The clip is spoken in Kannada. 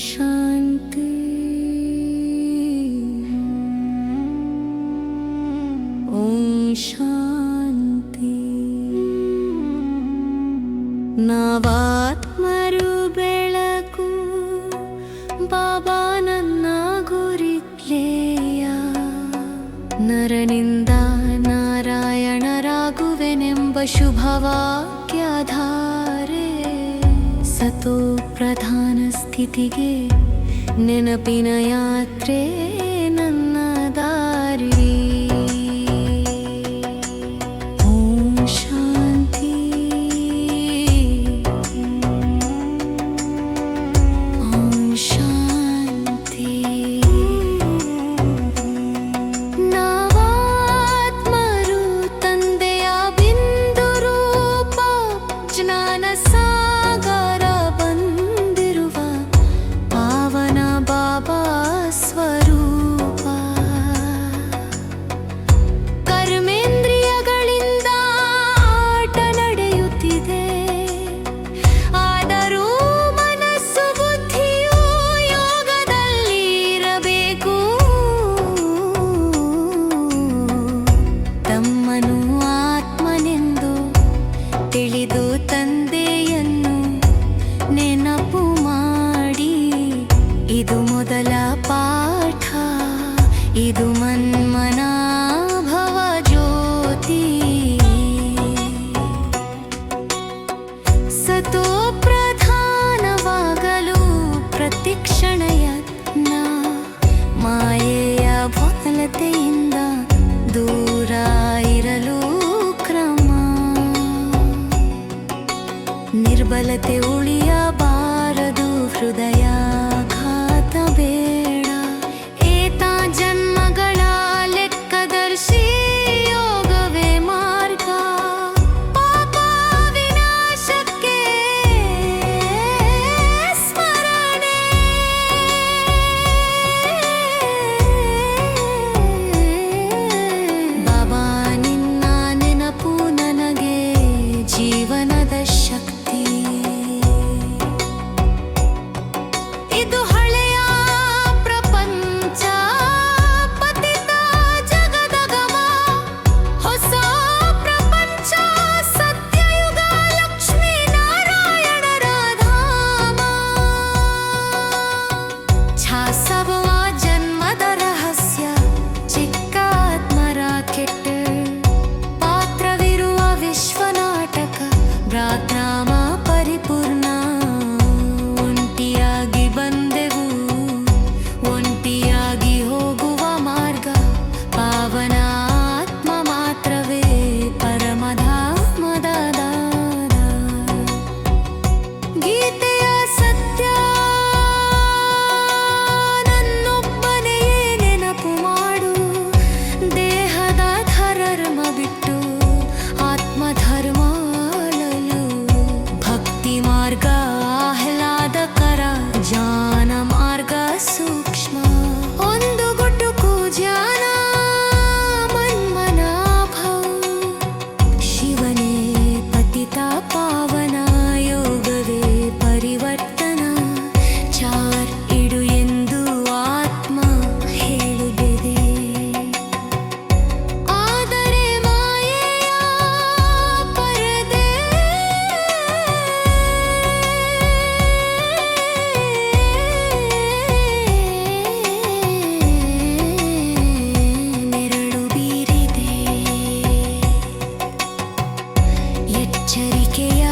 ಶಾಂತಿ ಶಾಂತಿ ನಾವಾತ್ಮರು ಬೆಳಕು ಬಾಬಾ ನನ್ನ ಗುರಿತ್ಲೇಯ ನರನಿಂದ ನಾರಾಯಣರಾಗುವೆನೆಂಬ ಶುಭವಾಕ್ಯಾಧಾರೆ ಸತೋ ಪ್ರಧಾನ ಸ್ಥಿತಿಗೆ ನೆನಪಿನ ಯಾತ್ರೆ ನನ್ನ ದಾರಿ ತಿಳಿದು ತಂದೆಯನ್ನು ನೆನಪು ಮಾಡಿ ಇದು ಮೊದಲ ಪಾಠ ಇದು ಮನ್ಮನಾಭವ ಜ್ಯೋತಿ ಸತೋ ಪ್ರಧಾನವಾಗಲು ಪ್ರತಿಕ್ಷಣ ಯತ್ನ ಮಾಯೆಯ ಬಲತೆಯಿಂದ ದೂರ ಇರಲು ನಿರ್ಬಲತೆ ಉಳಿಯಬಾರದು ಹೃದಯಾಘಾತ ಬೇಡ ಏತ ಜನ್ಮಗಳ ಲೆಕ್ಕದರ್ಶಿ ಯೋಗವೇ ಮಾರ್ಗ ಪಾಪ ವಿನಾಶಕ್ಕೆ ಸ್ಮರಣೆ ಬಾಬಾ ನಿನ್ನ ನೆನಪು ನನಗೆ ಜೀವನದ ಶಕ್ತಿ ಇದು ಹಳೆಯ ಪ್ರಪಂಚ ಪತಿತ ಜಗದಗಮ ಹೊಸ ಪ್ರಪಂಚ ಸತ್ಯಯುಗ ಲಕ್ಷ್ಮೀ ನಾರಾಯಣರ ಧಾಮ ಛಾಸವ ಜನ್ಮದ ರಹಸ್ಯ ಚಿಕ್ಕ ಆತ್ಮರ ಕೆಟ್ಟ ಪಾತ್ರವಿರುವ ವಿಶ್ವನಾಟಕ ಪ್ರಾರ್ಥನಾಮ ಪರಿಪೂರ್ಣ ಒಂಟಿಯಾಗಿ ಬಂದೆವು ಒಂಟಿಯಾಗಿ ಹೋಗುವ ಮಾರ್ಗ ಪಾವನ ಆತ್ಮ ಮಾತ್ರವೇ ಪರಮಧಾಮದ ದಾರ ಗೀತೆಯ ಸತ್ಯ ನನ್ನೊಬ್ಬನೆಯೇ ನೆನಪು ಮಾಡು ದೇಹದ ಧರ್ಮ ಬಿಟ್ಟು ಆತ್ಮಧರ್ಮ ಮಾರ್ಗ ಆಹ್ಲಾದಕರ ಜಾನ ಮಾರ್ಗ ಸೂಕ್ಷ್ಮ ಒಂದು ಗುಟುಕು ಜ್ಞಾನ ಮನ್ಮನಾಭವ ಶಿವನೇ ಪತಿತ ಪಾವನ ಯೋಗವೇ ಪರಿವರ್ತನ ಚಾರ್ ಇಡು ಎಂದು ಆತ್ಮ ಹೇಳಿದೆ ಆದರೆ ಮಾಯೆಯ ಪರದೆ ಎಚ್ಚರಿಕೆಯ